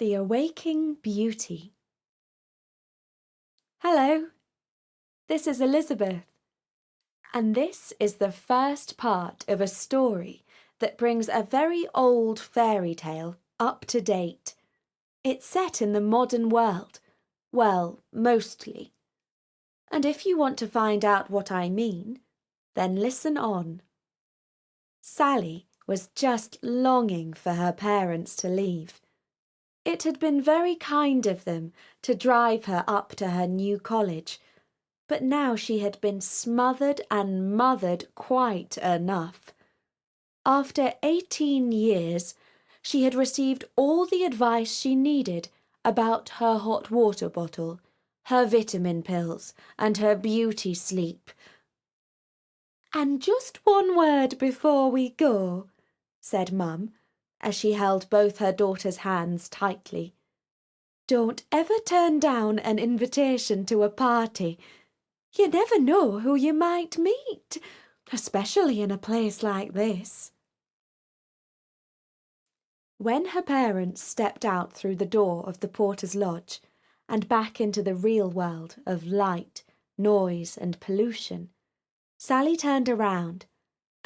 The Awaking Beauty. Hello, this is Elizabeth, and this is the first part of a story that brings a very old fairy tale up to date. It's set in the modern world, well, mostly. And if you want to find out what I mean, then listen on. Sally was just longing for her parents to leave. It had been very kind of them to drive her up to her new college, but now she had been smothered and mothered quite enough. After 18 years, she had received all the advice she needed about her hot water bottle, her vitamin pills, and her beauty sleep. "And just one word before we go," said Mum, as she held both her daughter's hands tightly. "Don't ever turn down an invitation to a party. You never know who you might meet, especially in a place like this." When her parents stepped out through the door of the porter's lodge and back into the real world of light, noise, and pollution, Sally turned around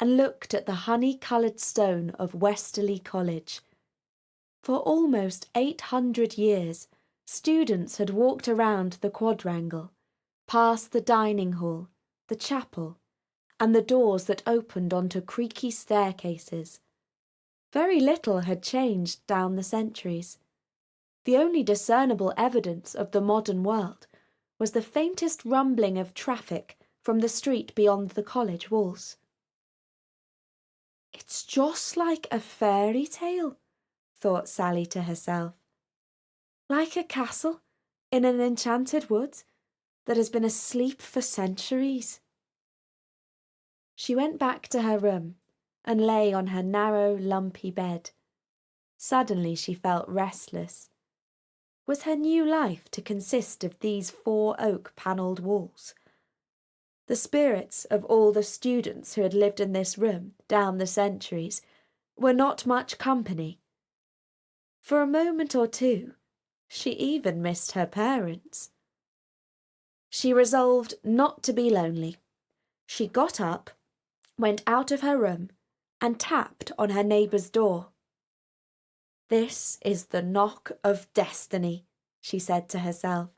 and looked at the honey-coloured stone of Westerly College. For almost 800 years, students had walked around the quadrangle, past the dining hall, the chapel, and the doors that opened onto creaky staircases. Very little had changed down the centuries. The only discernible evidence of the modern world was the faintest rumbling of traffic from the street beyond the college walls. "It's just like a fairy tale," thought Sally to herself. "Like a castle in an enchanted wood that has been asleep for centuries." She went back to her room and lay on her narrow, lumpy bed. Suddenly she felt restless. Was her new life to consist of these 4 oak-panelled walls? The spirits of all the students who had lived in this room down the centuries were not much company. For a moment or two, she even missed her parents. She resolved not to be lonely. She got up, went out of her room, and tapped on her neighbour's door. "This is the knock of destiny," she said to herself.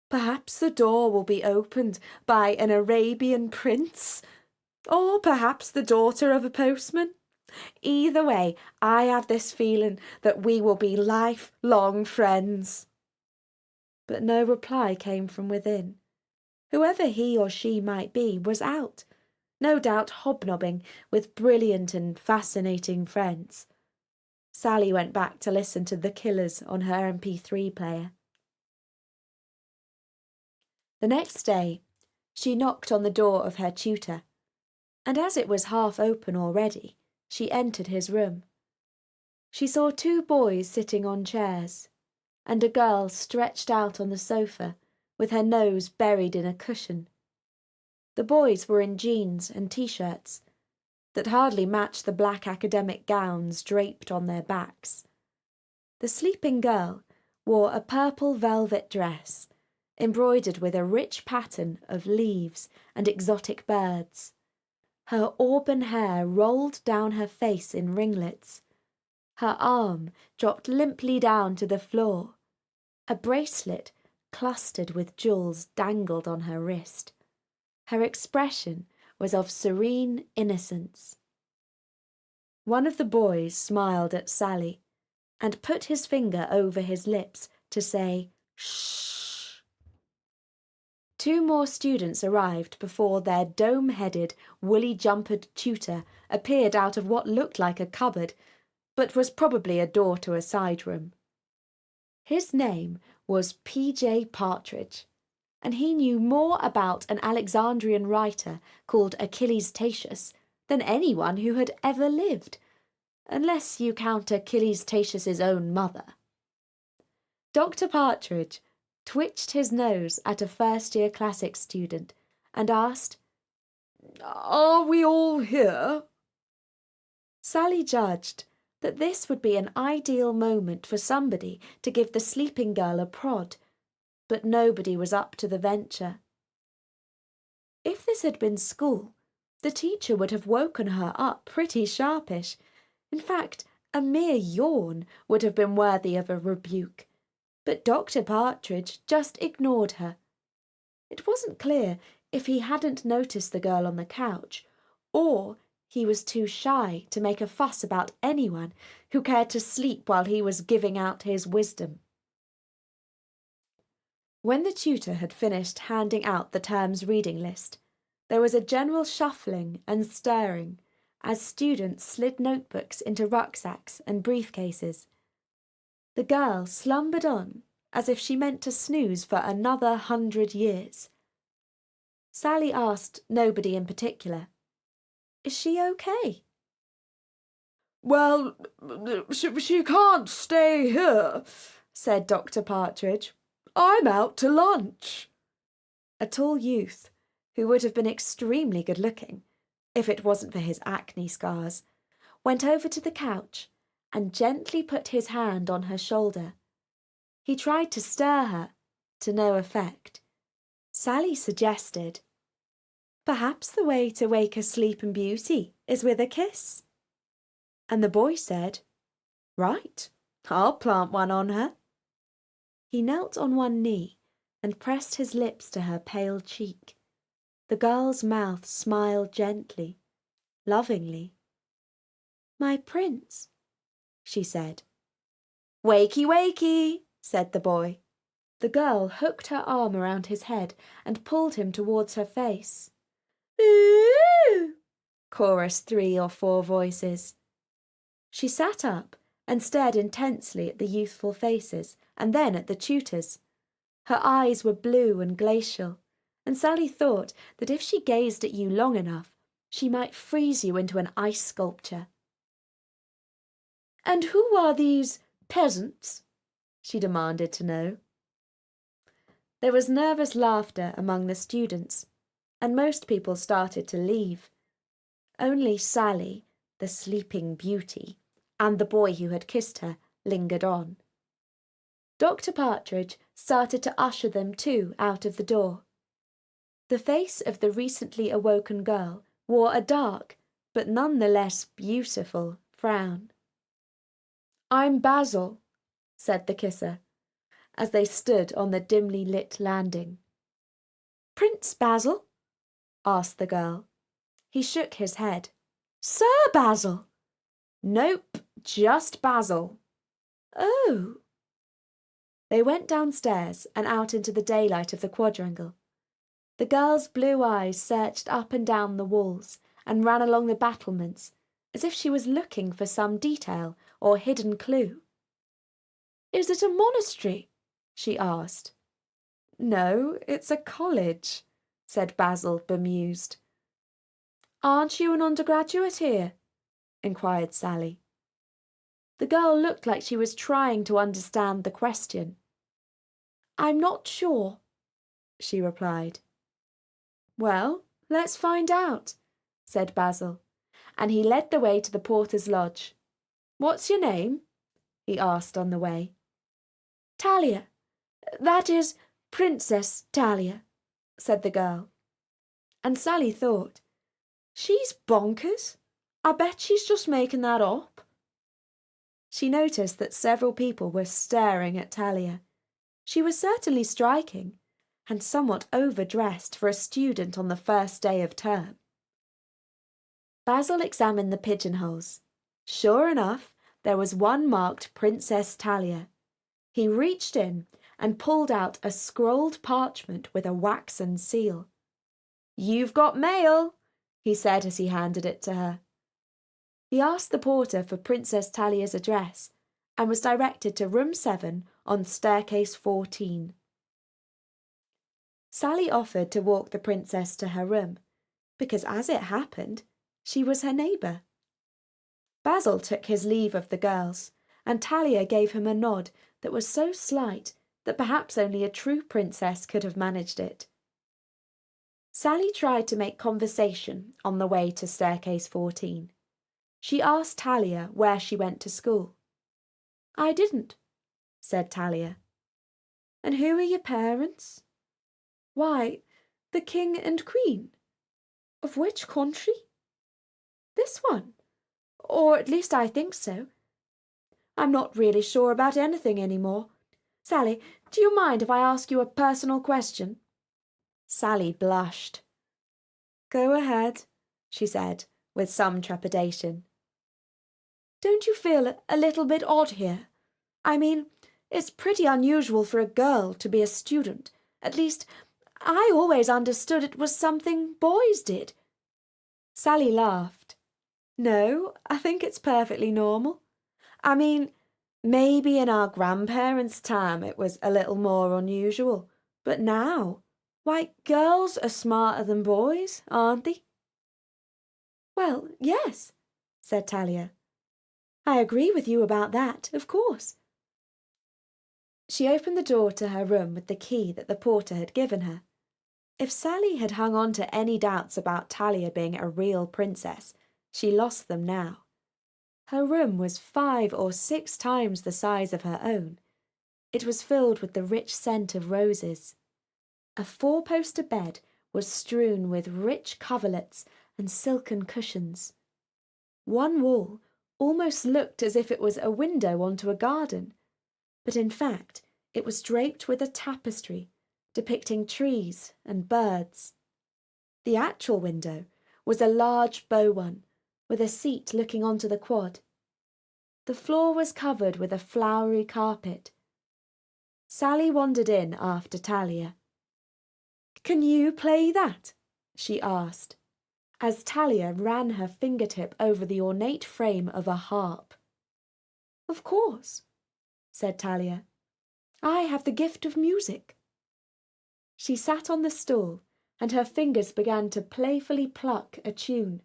"Perhaps the door will be opened by an Arabian prince, or perhaps the daughter of a postman. Either way, I have this feeling that we will be lifelong friends." But no reply came from within. Whoever he or she might be was out, no doubt hobnobbing with brilliant and fascinating friends. Sally went back to listen to The Killers on her MP3 player. The next day, she knocked on the door of her tutor, and as it was half open already, she entered his room. She saw 2 boys sitting on chairs, and a girl stretched out on the sofa with her nose buried in a cushion. The boys were in jeans and t-shirts that hardly matched the black academic gowns draped on their backs. The sleeping girl wore a purple velvet dress, embroidered with a rich pattern of leaves and exotic birds. Her auburn hair rolled down her face in ringlets. Her arm dropped limply down to the floor. A bracelet clustered with jewels dangled on her wrist. Her expression was of serene innocence. One of the boys smiled at Sally and put his finger over his lips to say, "Shh." 2 more students arrived before their dome-headed, woolly-jumpered tutor appeared out of what looked like a cupboard, but was probably a door to a side room. His name was P.J. Partridge, and he knew more about an Alexandrian writer called Achilles Tatius than anyone who had ever lived, unless you count Achilles Tatius's own mother. Dr. Partridge twitched his nose at a first-year classics student and asked, "Are we all here?" Sally judged that this would be an ideal moment for somebody to give the sleeping girl a prod, but nobody was up to the venture. If this had been school, the teacher would have woken her up pretty sharpish. In fact, a mere yawn would have been worthy of a rebuke, but Dr. Partridge just ignored her. It wasn't clear if he hadn't noticed the girl on the couch, or he was too shy to make a fuss about anyone who cared to sleep while he was giving out his wisdom. When the tutor had finished handing out the term's reading list, there was a general shuffling and stirring as students slid notebooks into rucksacks and briefcases. The girl slumbered on as if she meant to snooze for another 100 years. Sally asked nobody in particular, "Is she okay?" "Well, she can't stay here," said Dr. Partridge. "I'm out to lunch." A tall youth, who would have been extremely good-looking, if it wasn't for his acne scars, went over to the couch and gently put his hand on her shoulder. He tried to stir her, to no effect. Sally suggested, "Perhaps the way to wake a sleeping beauty is with a kiss." And the boy said, "Right, I'll plant one on her." He knelt on one knee and pressed his lips to her pale cheek. The girl's mouth smiled gently, lovingly. "My prince," she said. "Wakey, wakey," said the boy. The girl hooked her arm around his head and pulled him towards her face. "Ooh!" chorused 3 or 4 voices. She sat up and stared intensely at the youthful faces and then at the tutor's. Her eyes were blue and glacial, and Sally thought that if she gazed at you long enough, she might freeze you into an ice sculpture. "And who are these peasants?" she demanded to know. There was nervous laughter among the students, and most people started to leave. Only Sally, the sleeping beauty, and the boy who had kissed her lingered on. Dr. Partridge started to usher them too out of the door. The face of the recently awoken girl wore a dark, but none the less beautiful, frown. "I'm Basil," said the kisser, as they stood on the dimly lit landing. "Prince Basil?" asked the girl. He shook his head. "Sir Basil?" "Nope, just Basil." "Oh." They went downstairs and out into the daylight of the quadrangle. The girl's blue eyes searched up and down the walls and ran along the battlements as if she was looking for some detail or hidden clue. "Is it a monastery?" she asked. "No, it's a college," said Basil, bemused. "Aren't you an undergraduate here?" inquired Sally. The girl looked like she was trying to understand the question. "I'm not sure," she replied. "Well, let's find out," said Basil, and he led the way to the porter's lodge. "What's your name?" he asked on the way. "Talia. That is, Princess Talia," said the girl. And Sally thought, "She's bonkers. I bet she's just making that up." She noticed that several people were staring at Talia. She was certainly striking, and somewhat overdressed for a student on the first day of term. Basil examined the pigeonholes. Sure enough, there was one marked Princess Talia. He reached in and pulled out a scrolled parchment with a waxen seal. "You've got mail," he said as he handed it to her. He asked the porter for Princess Talia's address and was directed to room 7 on staircase 14. Sally offered to walk the princess to her room, because as it happened, she was her neighbour. Basil took his leave of the girls, and Talia gave him a nod that was so slight that perhaps only a true princess could have managed it. Sally tried to make conversation on the way to staircase 14. She asked Talia where she went to school. I didn't, said Talia. And who are your parents? Why, the king and queen. Of which country? This one. Or at least I think so. I'm not really sure about anything anymore. Sally, do you mind if I ask you a personal question? Sally blushed. Go ahead, she said, with some trepidation. Don't you feel a little bit odd here? I mean, it's pretty unusual for a girl to be a student. At least, I always understood it was something boys did. Sally laughed. No, I think it's perfectly normal. I mean, maybe in our grandparents' time it was a little more unusual, but now, why, girls are smarter than boys, aren't they? Well, yes, said Talia. I agree with you about that, of course. She opened the door to her room with the key that the porter had given her. If Sally had hung on to any doubts about Talia being a real princess, she lost them now. Her room was 5 or 6 times the size of her own. It was filled with the rich scent of roses. A 4-poster bed was strewn with rich coverlets and silken cushions. One wall almost looked as if it was a window onto a garden, but in fact it was draped with a tapestry depicting trees and birds. The actual window was a large bow one, with a seat looking onto the quad. The floor was covered with a flowery carpet. Sally wandered in after Talia. Can you play that? She asked, as Talia ran her fingertip over the ornate frame of a harp. Of course, said Talia. I have the gift of music. She sat on the stool, and her fingers began to playfully pluck a tune.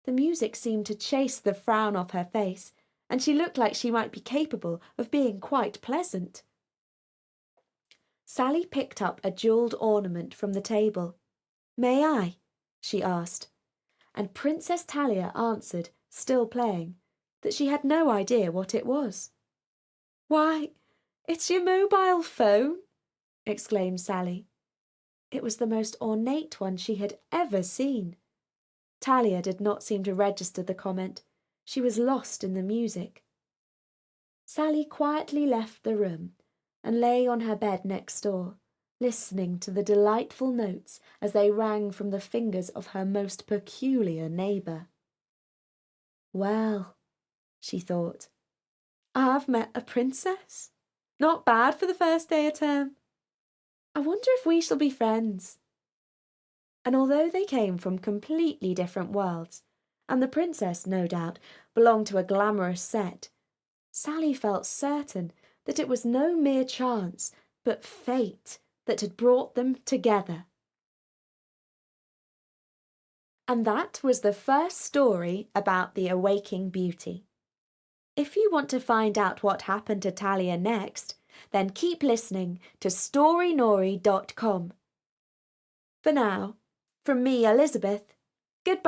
The music seemed to chase the frown off her face, and she looked like she might be capable of being quite pleasant. Sally picked up a jewelled ornament from the table. May I? She asked, and Princess Talia answered, still playing, that she had no idea what it was. Why, it's your mobile phone, exclaimed Sally. It was the most ornate one she had ever seen. Talia did not seem to register the comment. She was lost in the music. Sally quietly left the room and lay on her bed next door, listening to the delightful notes as they rang from the fingers of her most peculiar neighbour. Well, she thought, I've met a princess. Not bad for the first day of term. I wonder if we shall be friends. And although they came from completely different worlds, and the princess, no doubt, belonged to a glamorous set, Sally felt certain that it was no mere chance, but fate that had brought them together. And that was the first story about the Awaking Beauty. If you want to find out what happened to Talia next, then keep listening to storynori.com. For now, from me, Elizabeth, goodbye.